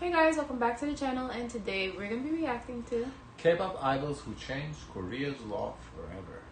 Hey guys, welcome back to the channel, and today we're going to be reacting to K-pop idols who changed Korea's law forever.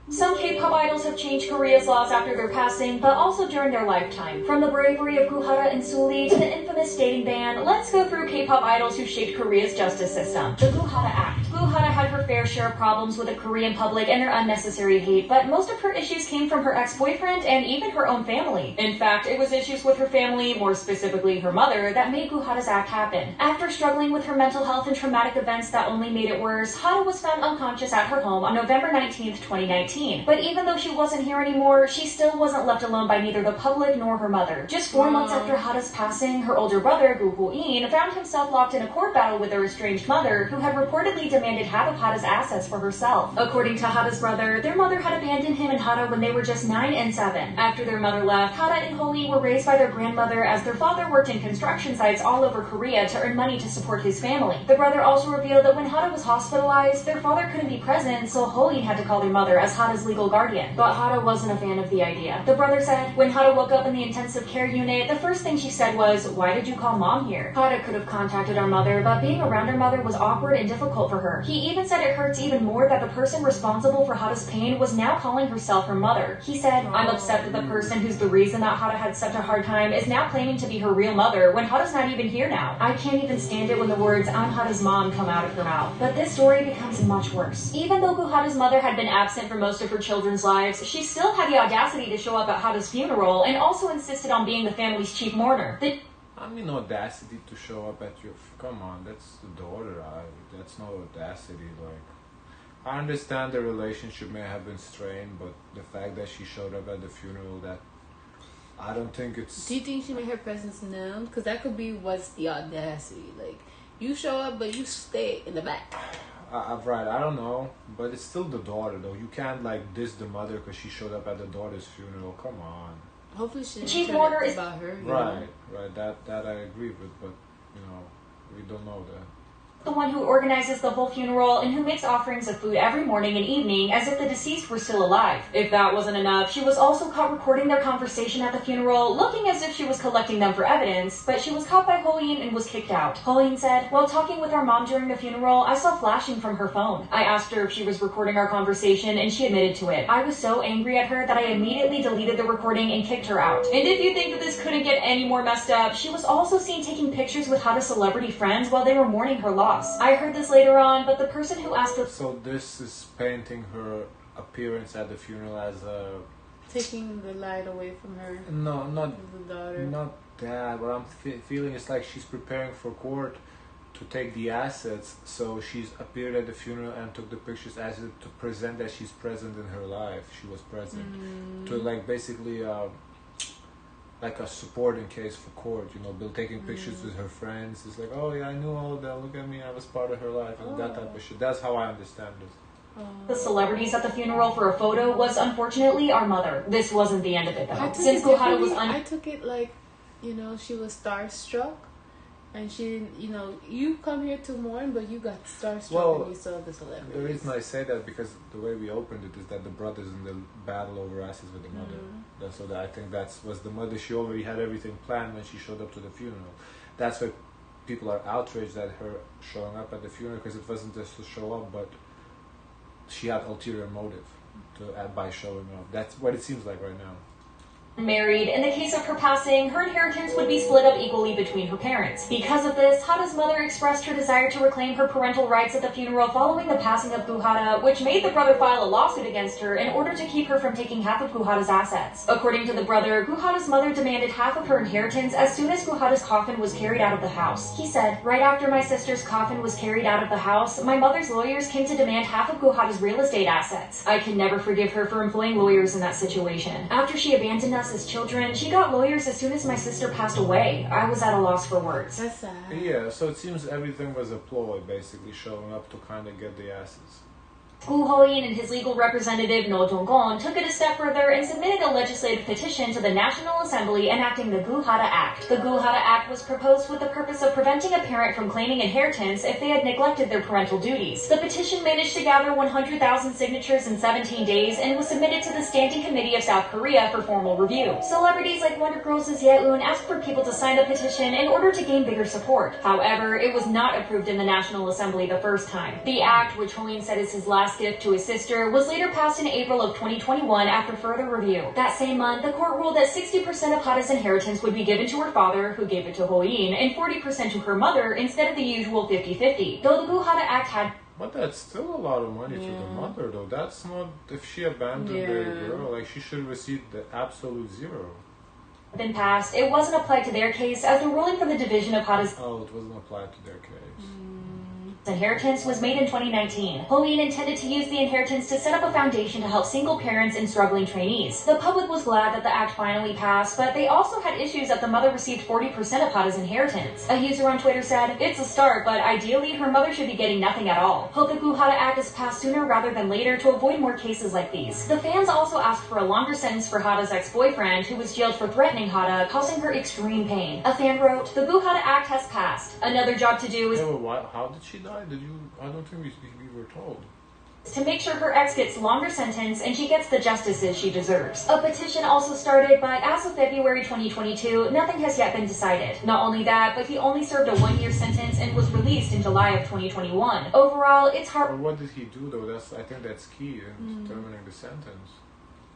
Some K-pop idols have changed Korea's laws after their passing, but also during their lifetime. From the bravery of Goo Hara and Sulli to the infamous dating ban, let's go through K-pop idols who shaped Korea's justice system. The Goo Hara Act. Goo Hara had her fair share of problems with the Korean public and their unnecessary hate, but most of her issues came from her ex-boyfriend and even her own family. In fact, it was issues with her family, more specifically her mother, that made Goo Hara's act happen. After struggling with her mental health and traumatic events that only made it worse, Hara was found unconscious at her home on November 19th, 2019. But even though she wasn't here anymore, she still wasn't left alone by neither the public nor her mother. Just 4 months after Hara's passing, her older brother, Goo Hara, found himself locked in a court battle with her estranged mother, who had reportedly demanded half of Hara's assets for herself. According to Hara's brother, their mother had abandoned him and Hara when they were just 9 and 7. After their mother left, Hara and Holly were raised by their grandmother as their father worked in construction sites all over Korea to earn money to support his family. The brother also revealed that when Hara was hospitalized, their father couldn't be present, so Holly had to call their mother as Hara's legal guardian. But Hara wasn't a fan of the idea. The brother said, when Hara woke up in the intensive care unit, the first thing she said was, "Why did you call mom here?" Hara could have contacted our mother, but being around her mother was awkward and difficult for her. He even said it hurts even more that the person responsible for Hara's pain was now calling herself her mother. He said, "I'm upset that the person who's the reason that Hara had such a hard time is now claiming to be her real mother when Hara's not even here now. I can't even stand it when the words 'I'm Hara's mom' come out of her mouth." But this story becomes much worse. Even though Goo Hara's mother had been absent for most of her children's lives, she still had the audacity to show up at Hara's funeral and also insisted on being the family's chief mourner. I mean, audacity to show up at your... Come on, that's the daughter. That's no audacity. Like, I understand the relationship may have been strained, but the fact that she showed up at the funeral, that... I don't think it's... Do you think she made her presence known? Because that could be what's the audacity. Like, you show up, but you stay in the back. Right, I don't know, but it's still the daughter, though. You can't, like, diss the mother because she showed up at the daughter's funeral. Come on. Hopefully she Chief didn't mourner turn it is about her. Right. That I agree with, but, you know, we don't know that. The one who organizes the whole funeral and who makes offerings of food every morning and evening as if the deceased were still alive. If that wasn't enough, she was also caught recording their conversation at the funeral, looking as if she was collecting them for evidence, but she was caught by Hoyin and was kicked out. Hoyin said, "While talking with our mom during the funeral, I saw flashing from her phone. I asked her if she was recording our conversation and she admitted to it. I was so angry at her that I immediately deleted the recording and kicked her out." And if you think that this couldn't get any more messed up, she was also seen taking pictures with Hara's celebrity friends while they were mourning her loss. I heard this later on, but the person who asked the... So this is painting her appearance at the funeral as a... Taking the light away from her. No, not the daughter. Not that. What I'm feeling is like she's preparing for court to take the assets. So she's appeared at the funeral and took the pictures as if to present that she's present in her life. She was present. To like basically... like a supporting case for court, you know, taking pictures with her friends. It's like, oh yeah, I knew all of that, look at me, I was part of her life, and that type of shit. That's how I understand this. The celebrities at the funeral for a photo was unfortunately our mother. This wasn't the end of it though. Since Goo Hara was I took it like, you know, she was starstruck. And she, you know, you come here to mourn, but you got starstruck when you saw the celebrities. The reason I say that because the way we opened it is that the brother's in the battle over assets with the mother. So that I think that was the mother. She already had everything planned when she showed up to the funeral. That's why people are outraged at her showing up at the funeral, because it wasn't just to show up, but she had ulterior motive by showing up. That's what it seems like right now. Married. In the case of her passing, her inheritance would be split up equally between her parents. Because of this, Hara's mother expressed her desire to reclaim her parental rights at the funeral following the passing of Goo Hara, which made the brother file a lawsuit against her in order to keep her from taking half of Goo Hara's assets. According to the brother, Goo Hara's mother demanded half of her inheritance as soon as Goo Hara's coffin was carried out of the house. He said, "Right after my sister's coffin was carried out of the house, my mother's lawyers came to demand half of Goo Hara's real estate assets. I can never forgive her for employing lawyers in that situation. After she abandoned us as children, she got lawyers as soon as my sister passed away. I was at a loss for words." That's sad. Yeah, so it seems everything was a ploy, basically, showing up to kind of get the assets. Goo Hara Act and his legal representative No Dong-gon took it a step further and submitted a legislative petition to the National Assembly enacting the Goo Hara Act. The Goo Hara Act was proposed with the purpose of preventing a parent from claiming inheritance if they had neglected their parental duties. The petition managed to gather 100,000 signatures in 17 days and was submitted to the Standing Committee of South Korea for formal review. Celebrities like Wonder Girls' Ye-eun asked for people to sign the petition in order to gain bigger support. However, it was not approved in the National Assembly the first time. The act, which Hoin said is his last gift to his sister, was later passed in April of 2021 after further review. That same month, the court ruled that 60% of Hara's inheritance would be given to her father, who gave it to Hoin, and 40% to her mother instead of the usual 50-50. Though the Goo Hara Act had... But that's still a lot of money to the mother, though. That's not... If she abandoned the girl, like, she should receive the absolute zero. Been passed, it wasn't applied to their case as the ruling from the division of Hara's... Oh, it wasn't applied to their case. Inheritance was made in 2019. Hoin intended to use the inheritance to set up a foundation to help single parents and struggling trainees. The public was glad that the act finally passed, but they also had issues that the mother received 40% of Hara's inheritance. A user on Twitter said, "It's a start, but ideally her mother should be getting nothing at all. Hope the Goo Hara Act is passed sooner rather than later to avoid more cases like these." The fans also asked for a longer sentence for Hara's ex-boyfriend, who was jailed for threatening Hara, causing her extreme pain. A fan wrote, "The Goo Hara Act has passed. Another job to do is..." Yeah, but how did she die? I don't think we were told. To make sure her ex gets longer sentence and she gets the justices she deserves. A petition also started, but as of February 2022, nothing has yet been decided. Not only that, but he only served a 1-year sentence and was released in July of 2021. Overall, it's hard. But what did he do though? I think that's key in determining the sentence.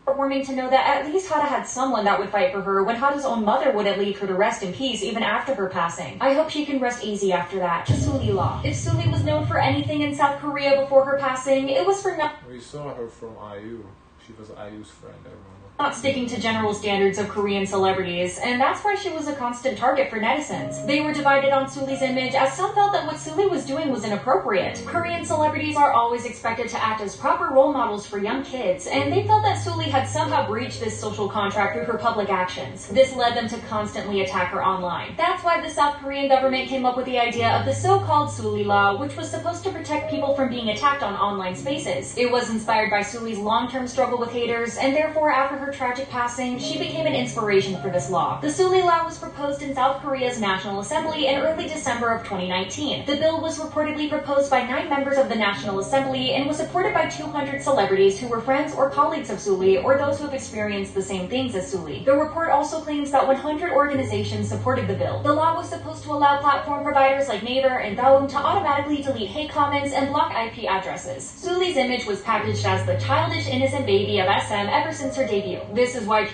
Heartwarming to know that at least Hara had someone that would fight for her when Hara's own mother wouldn't leave her to rest in peace even after her passing. I hope she can rest easy after that. The Sulli law. If Sulli was known for anything in South Korea before her passing, it was for We saw her from IU. She was IU's friend, I remember. not sticking to general standards of Korean celebrities, and that's why she was a constant target for netizens. They were divided on Sulli's image, as some felt that what Sulli was doing was inappropriate. Korean celebrities are always expected to act as proper role models for young kids, and they felt that Sulli had somehow breached this social contract through her public actions. This led them to constantly attack her online. That's why the South Korean government came up with the idea of the so-called Sulli law, which was supposed to protect people from being attacked on online spaces. It was inspired by Sulli's long-term struggle with haters, and therefore after her tragic passing, she became an inspiration for this law. The Sulli law was proposed in South Korea's National Assembly in early December of 2019. The bill was reportedly proposed by 9 members of the National Assembly and was supported by 200 celebrities who were friends or colleagues of Sulli or those who have experienced the same things as Sulli. The report also claims that 100 organizations supported the bill. The law was supposed to allow platform providers like Naver and Daum to automatically delete hate comments and block IP addresses. Sulli's image was packaged as the childish innocent baby of SM ever since her debut. This is why...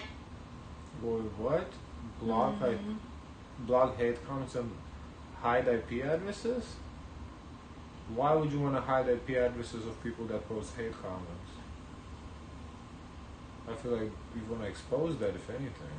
What? Block hate comments and hide IP addresses? Why would you want to hide IP addresses of people that post hate comments? I feel like we want to expose that, if anything.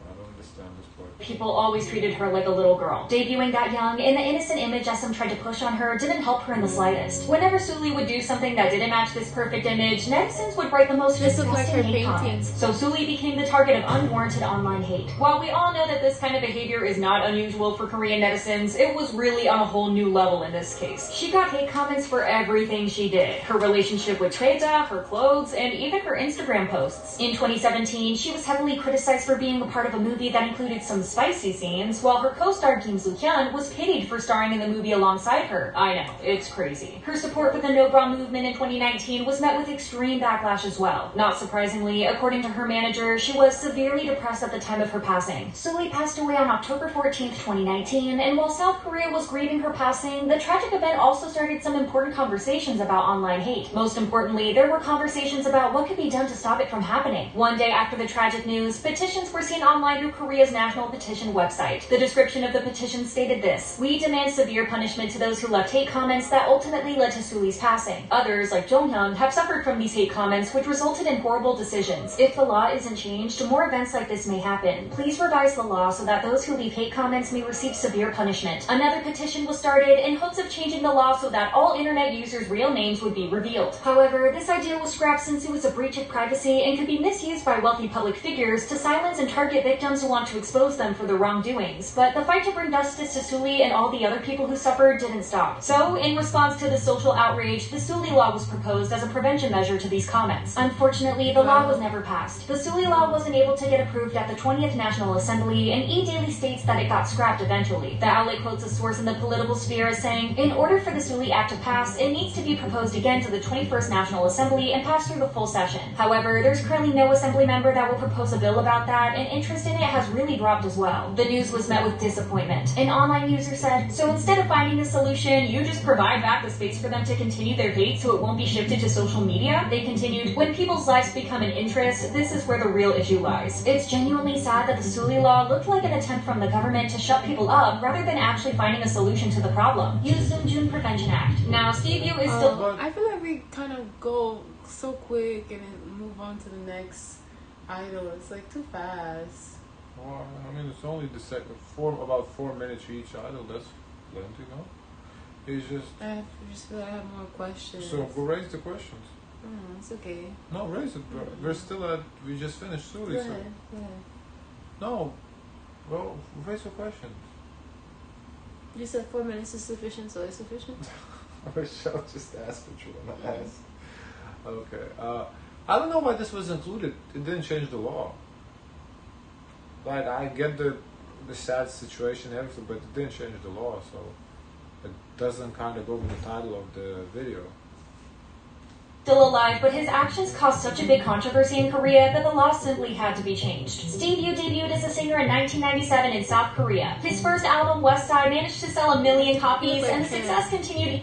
I don't understand this part. People always treated her like a little girl. Debuting that young, and the innocent image SM tried to push on her didn't help her in the slightest. Whenever Sulli would do something that didn't match this perfect image, netizens would write the most disgusting hate comments. So Sulli became the target of unwarranted online hate. While we all know that this kind of behavior is not unusual for Korean netizens, it was really on a whole new level in this case. She got hate comments for everything she did. Her relationship with Treda, her clothes, and even her Instagram posts. In 2017, she was heavily criticized for being a part of a movie that included some spicy scenes, while her co-star Kim Soo-hyun was pitied for starring in the movie alongside her. I know, it's crazy. Her support for the No Bra movement in 2019 was met with extreme backlash as well. Not surprisingly, according to her manager, she was severely depressed at the time of her passing. Sulli passed away on October 14th, 2019, and while South Korea was grieving her passing, the tragic event also started some important conversations about online hate. Most importantly, there were conversations about what could be done to stop it from happening. One day after the tragic news, petitions were seen online through Korea's national petition website. The description of the petition stated this: "We demand severe punishment to those who left hate comments that ultimately led to Sulli's passing. Others, like Jonghyun, have suffered from these hate comments which resulted in horrible decisions. If the law isn't changed, more events like this may happen. Please revise the law so that those who leave hate comments may receive severe punishment." Another petition was started in hopes of changing the law so that all internet users' real names would be revealed. However, this idea was scrapped since it was a breach of privacy and could be misused by wealthy public figures to silence and target target victims who want to expose them for their wrongdoings, but the fight to bring justice to Sulli and all the other people who suffered didn't stop. So, in response to the social outrage, the Sulli law was proposed as a prevention measure to these comments. Unfortunately, the law was never passed. The Sulli law wasn't able to get approved at the 20th National Assembly, and E-Daily states that it got scrapped eventually. The outlet quotes a source in the political sphere as saying, "In order for the Sulli Act to pass, it needs to be proposed again to the 21st National Assembly and pass through the full session. However, there's currently no assembly member that will propose a bill about that, and interest in it has really dropped as well." The news was met with disappointment. An online user said, "So instead of finding a solution, you just provide back the space for them to continue their hate so it won't be shifted to social media?" They continued, "When people's lives become an interest, this is where the real issue lies. It's genuinely sad that the Sulli law looked like an attempt from the government to shut people up rather than actually finding a solution to the problem." Use June Prevention Act. Now, Steve Yu is still... I feel like we kind of go so quick and then move on to the next idol. It's like too fast. Well, I mean, it's only the second about 4 minutes for each idol. That's plenty, no? It's just. I just feel like I have more questions. So go raise the questions. It's okay. No, raise it. We're still at. We just finished Sulli. Go ahead. Go ahead. No, well, raise your questions. You said 4 minutes is sufficient, so it's sufficient. Michelle just asked what you want to ask. Okay. I don't know why this was included. It didn't change the law. Like, I get the sad situation and everything, but it didn't change the law, so it doesn't kind of go with the title of the video. Still alive, but his actions caused such a big controversy in Korea that the law simply had to be changed. Steve Yu debuted as a singer in 1997 in South Korea. His first album, West Side, managed to sell 1 million copies, and the success continued.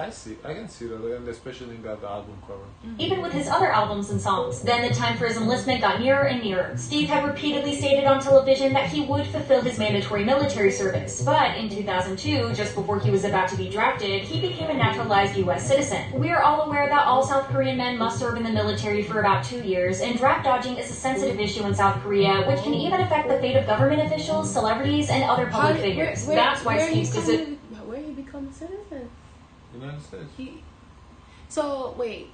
I can see that, and especially in that album cover. Even with his other albums and songs. Then the time for his enlistment got nearer and nearer. Steve had repeatedly stated on television that he would fulfill his mandatory military service. But in 2002, just before he was about to be drafted, he became a naturalized U.S. citizen. We are all aware that all South Korean men must serve in the military for about 2 years, and draft dodging is a sensitive issue in South Korea, which can even affect the fate of government officials, celebrities, and other public figures. That's why Steve's decision. Where he become a citizen? United States. So wait,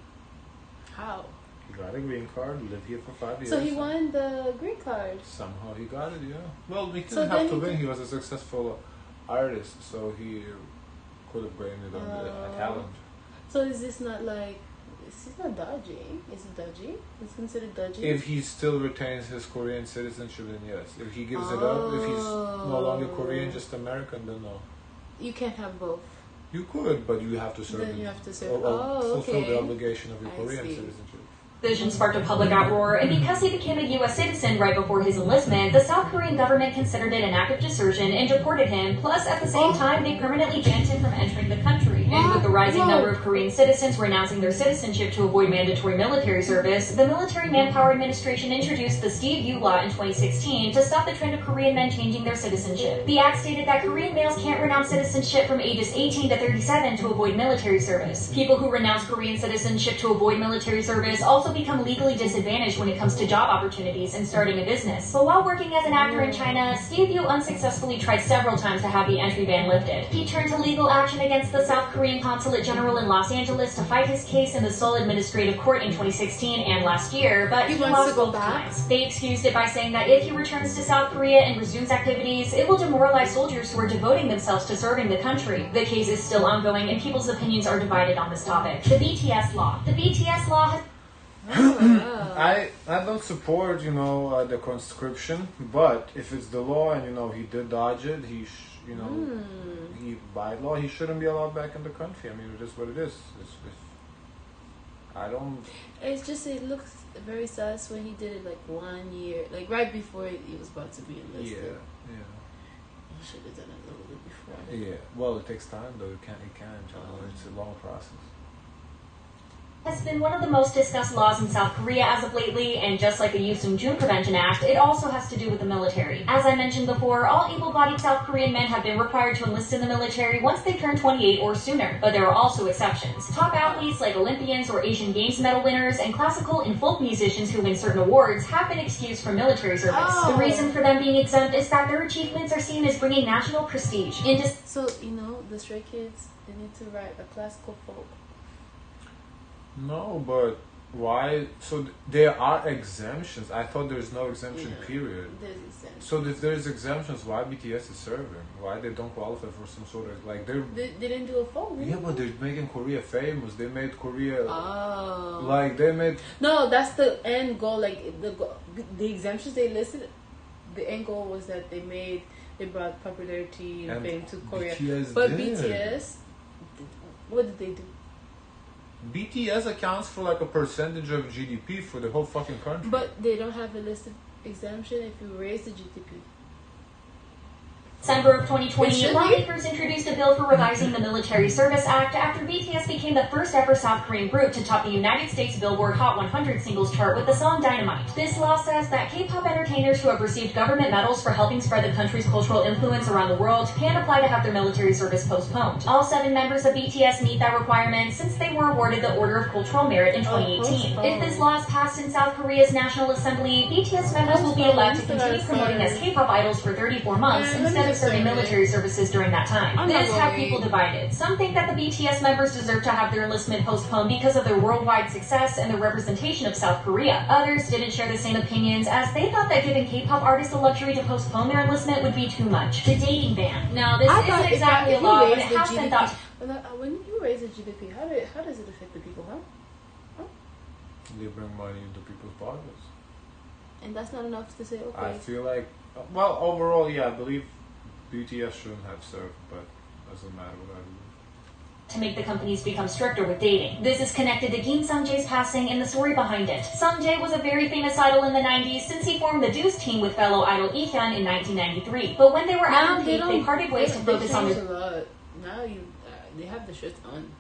how? He got a green card, lived here for 5 years. So he won the green card. Somehow he got it, yeah. Well, he didn't have to win. He was a successful artist, so he could have gained it on the talent. So is this not like? This is not dodging. Is it dodgy? It's considered dodgy. If he still retains his Korean citizenship, then yes. If he gives it up, if he's no longer Korean, just American, then no. You can't have both. You could, but you have to serve. Then you have to serve. Fulfill the obligation of your Korean citizenship. Decision sparked a public uproar, and because he became a U.S. citizen right before his enlistment, the South Korean government considered it an act of desertion and deported him. Plus, at the same time, they permanently banned him from entering the country. And with the rising number of Korean citizens renouncing their citizenship to avoid mandatory military service, the Military Manpower Administration introduced the Steve Yu Law in 2016 to stop the trend of Korean men changing their citizenship. The act stated that Korean males can't renounce citizenship from ages 18 to 37 to avoid military service. People who renounce Korean citizenship to avoid military service also become legally disadvantaged when it comes to job opportunities and starting a business. But while working as an actor in China, Steve Yu unsuccessfully tried several times to have the entry ban lifted. He turned to legal action against the South Korean Consulate General in Los Angeles to fight his case in the Seoul Administrative Court in 2016 and last year, but he lost both times. They excused it by saying that if he returns to South Korea and resumes activities, it will demoralize soldiers who are devoting themselves to serving the country. The case is still ongoing, and people's opinions are divided on this topic. The BTS law. The BTS law has... I don't support, the conscription, but if it's the law and, he did dodge it, he by law, he shouldn't be allowed back in the country. I mean, it is what it is. I don't... It's just, it looks very sus when he did it like 1 year, like right before he was about to be enlisted. Yeah. He should have done it a little bit before. Yeah, well, it takes time though. It can't. It's a long process. Has been one of the most discussed laws in South Korea as of lately, and just like the June Prevention Act, it also has to do with the military. As I mentioned before, all able-bodied South Korean men have been required to enlist in the military once they turn 28 or sooner, but there are also exceptions. Top athletes like Olympians or Asian Games medal winners and classical and folk musicians who win certain awards have been excused from military service. The reason for them being exempt is that their achievements are seen as bringing national prestige. So, the Stray Kids, they need to write a classical folk. No, but Why? So there are exemptions. I thought there's no exemption period. There's exemptions. So if there's exemptions, why BTS is serving? Why they don't qualify for some sort of like they didn't do a phone. Yeah, but they're making Korea famous. They made Korea they made. No, that's the end goal. Like the exemptions they listed, the end goal was that they brought popularity and fame to Korea. BTS, what did they do? BTS accounts for like a percentage of GDP for the whole fucking country. But they don't have a listed exemption if you raise the GDP. December of 2020, lawmakers introduced a bill for revising the Military Service Act after BTS became the first ever South Korean group to top the United States Billboard Hot 100 singles chart with the song Dynamite. This law says that K-pop entertainers who have received government medals for helping spread the country's cultural influence around the world can apply to have their military service postponed. All 7 members of BTS meet that requirement since they were awarded the Order of Cultural Merit in 2018. If this law is passed in South Korea's National Assembly, BTS members will be allowed to continue promoting as K-pop idols for 34 months instead of serving military services during that time. This had people divided. Some think that the BTS members deserve to have their enlistment postponed because of their worldwide success and their representation of South Korea. Others didn't share the same opinions as they thought that giving K-pop artists the luxury to postpone their enlistment would be too much. The dating ban. Now, this isn't exactly a law, but it has been thought. When you raise the GDP, how does it affect the people, huh? They bring money into people's pockets. And that's not enough to say, okay. I feel like, well, overall, yeah, I believe BTS shouldn't have served, but doesn't matter what I believe. To make the companies become stricter with dating. This is connected to Kim Sung-jae's passing and the story behind it. Sung-jae was a very famous idol in the 90s since he formed the Deuce team with fellow idol Lee-hyun in 1993. But when they were at their peak, they parted ways to focus on their... Now they have the shit on.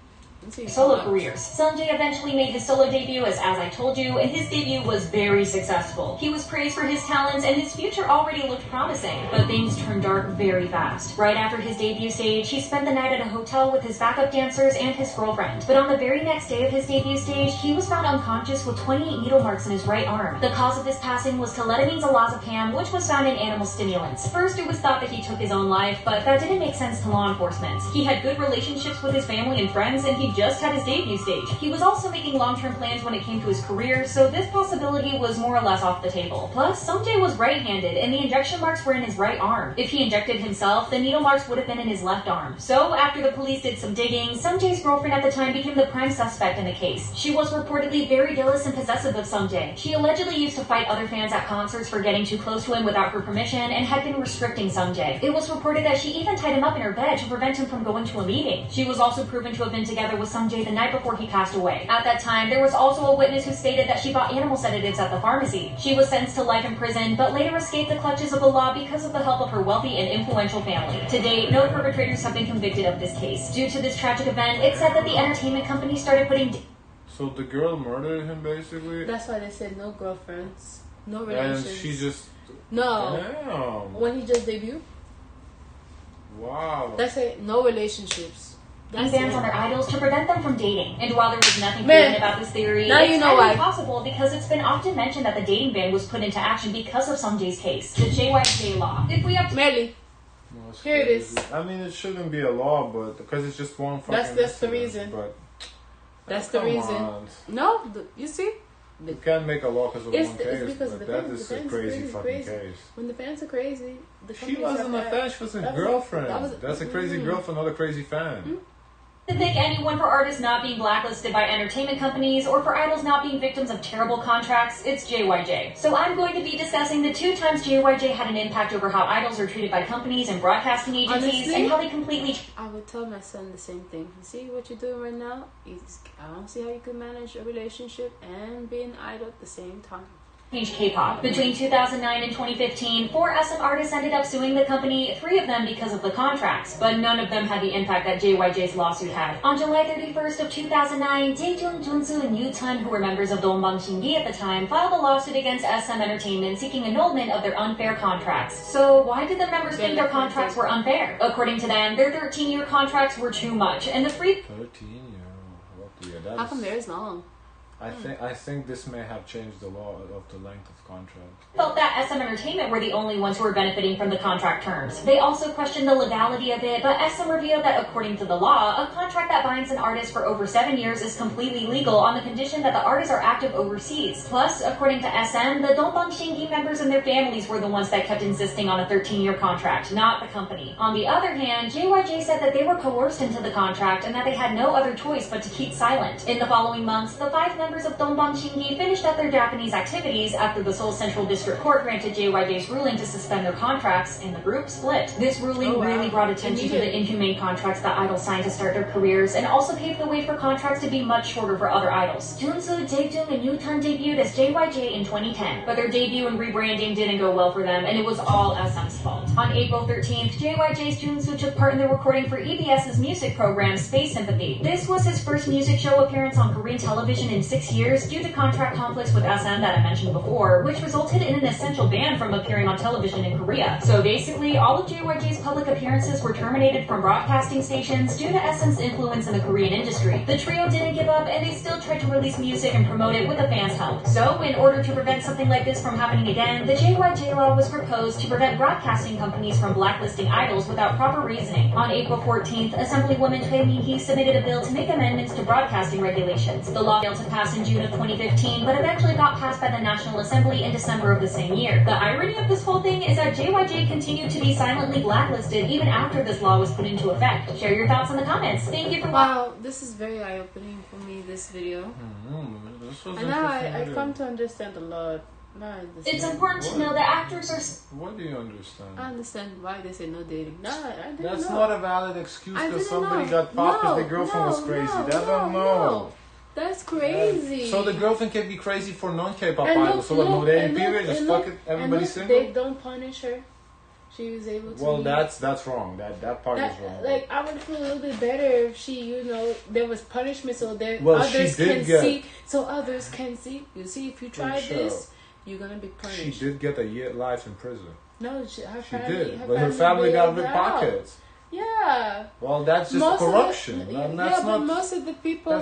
Solo careers. Sung-jae eventually made his solo debut as I Told You, and his debut was very successful. He was praised for his talents, and his future already looked promising, but things turned dark very fast. Right after his debut stage, he spent the night at a hotel with his backup dancers and his girlfriend. But on the very next day of his debut stage, he was found unconscious with 28 needle marks in his right arm. The cause of his passing was teledimine-zolazepam, which was found in animal stimulants. First, it was thought that he took his own life, but that didn't make sense to law enforcement. He had good relationships with his family and friends, and he just had his debut stage. He was also making long-term plans when it came to his career, so this possibility was more or less off the table. Plus, Sung-jae was right-handed, and the injection marks were in his right arm. If he injected himself, the needle marks would have been in his left arm. So, after the police did some digging, Sung-jae's girlfriend at the time became the prime suspect in the case. She was reportedly very jealous and possessive of Sung-jae. She allegedly used to fight other fans at concerts for getting too close to him without her permission, and had been restricting Sung-jae. It was reported that she even tied him up in her bed to prevent him from going to a meeting. She was also proven to have been together with Sung-jae the night before he passed away. At that time, there was also a witness who stated that she bought animal sedatives at the pharmacy. She was sentenced to life in prison, but later escaped the clutches of the law because of the help of her wealthy and influential family. To date, no perpetrators have been convicted of this case. Due to this tragic event, it's said that the entertainment company started putting... So the girl murdered him, basically? That's why they said no girlfriends, no relations. And she just... No. Damn. When he just debuted? Wow. That's it, no relationships. Bans on their idols to prevent them from dating. And while there was nothing proven about this theory, now it's you know why. possible because it's been often mentioned that the dating ban was put into action because of Sung-jae's case, the JYJ law. If we have to... Melly, here it is. I mean, it shouldn't be a law, but because it's just one fucking... That's the reason. But that's the reason. On. No, you see? You can't make a law because of one case, because but the that fans, is a crazy fucking case. When the fans are crazy, she wasn't a fan, she was a girlfriend. That's a crazy girlfriend, not a crazy fan. To pick anyone for artists not being blacklisted by entertainment companies or for idols not being victims of terrible contracts, it's JYJ. So I'm going to be discussing the 2 times JYJ had an impact over how idols are treated by companies and broadcasting agencies. Honestly, and how they completely... I would tell my son the same thing. You see what you're doing right now? I don't see how you can manage a relationship and be an idol at the same time. K-pop. Between 2009 and 2015, 4 SM artists ended up suing the company, 3 of them because of the contracts, but none of them had the impact that JYJ's lawsuit had. On July 31st of 2009, Jaekyung, Junsu, and Yoo-chun, who were members of Dongbang Shingi at the time, filed a lawsuit against SM Entertainment seeking annulment of their unfair contracts. So why did the members think their contracts were unfair? According to them, their 13-year contracts were too much, and the free... 13-year? How come theirs long? I think this may have changed the law of the length of contract. Felt that SM Entertainment were the only ones who were benefiting from the contract terms. They also questioned the legality of it, but SM revealed that according to the law, a contract that binds an artist for over 7 years is completely legal on the condition that the artists are active overseas. Plus, according to SM, the Dongbang Shingi members and their families were the ones that kept insisting on a 13-year contract, not the company. On the other hand, JYJ said that they were coerced into the contract and that they had no other choice but to keep silent. In the following months, the 5 members of Dongbang Shingi finished up their Japanese activities after the Seoul Central District Court granted JYJ's ruling to suspend their contracts, and the group split. This ruling really brought attention to the inhumane contracts that idols signed to start their careers, and also paved the way for contracts to be much shorter for other idols. Junsu, Jaejung, and Yutan debuted as JYJ in 2010, but their debut and rebranding didn't go well for them, and it was all SM's fault. On April 13th, JYJ's Junsu took part in the recording for EBS's music program, Space Sympathy. This was his first music show appearance on Korean television in 6 years due to contract conflicts with SM that I mentioned before, which resulted in an essential ban from appearing on television in Korea. So basically, all of JYJ's public appearances were terminated from broadcasting stations due to SM's influence in the Korean industry. The trio didn't give up, and they still tried to release music and promote it with the fans' help. So, in order to prevent something like this from happening again, the JYJ law was proposed to prevent broadcasting companies from blacklisting idols without proper reasoning. On April 14th, Assemblywoman Choi Min-hee submitted a bill to make amendments to broadcasting regulations. The law failed to pass in June of 2015, but eventually got passed by the National Assembly in December of the same year. The irony of this whole thing is that JYJ continued to be silently blacklisted even after this law was put into effect. Share your thoughts in the comments. Thank you for watching. Wow, this is very eye-opening for me, this video. This was And now I come to understand a lot. It's important to know that actors are... What do you understand? I understand why they say no dating. No, I didn't That's know. not a valid excuse because somebody know. got popped because the girlfriend was crazy. No. That's crazy. So the girlfriend can be crazy for non-K-pop And idols. So what, no dating period? Just fuck it, everybody's single? They don't punish her. She was able to. Well, that's wrong. That part is wrong. Like, I would feel a little bit better if she, there was punishment so that others see. So others can see. You see, if you try this, you're gonna be punished. She did get a year life in prison. No, she did, but her family got rid pockets. Yeah. Well, that's just corruption. But most of the people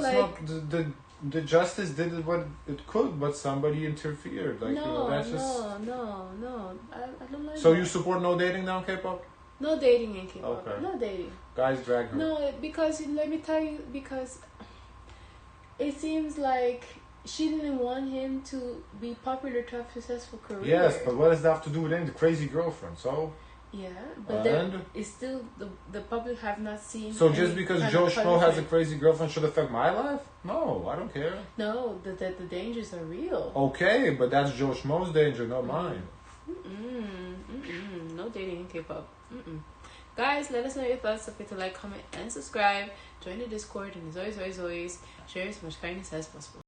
the justice did what it could, but somebody interfered. Like no. That's just. No. I don't like. So you support no dating now, K-pop? No dating in K-pop. Okay. No dating. Guys drag her. No, because let me tell you, because it seems like she didn't want him to be popular to have a successful career. Yes, but what does that have to do with any crazy girlfriend? So. Yeah, but then it's still the public have not seen. So just because Joe Schmo has a crazy girlfriend should affect my life? No, I don't care. No, the dangers are real. Okay, but that's Joe Schmo's danger, not mine. No dating in K-pop. Guys, let us know your thoughts. Don't forget to like, comment, and subscribe. Join the Discord, and as always, share as much kindness as possible.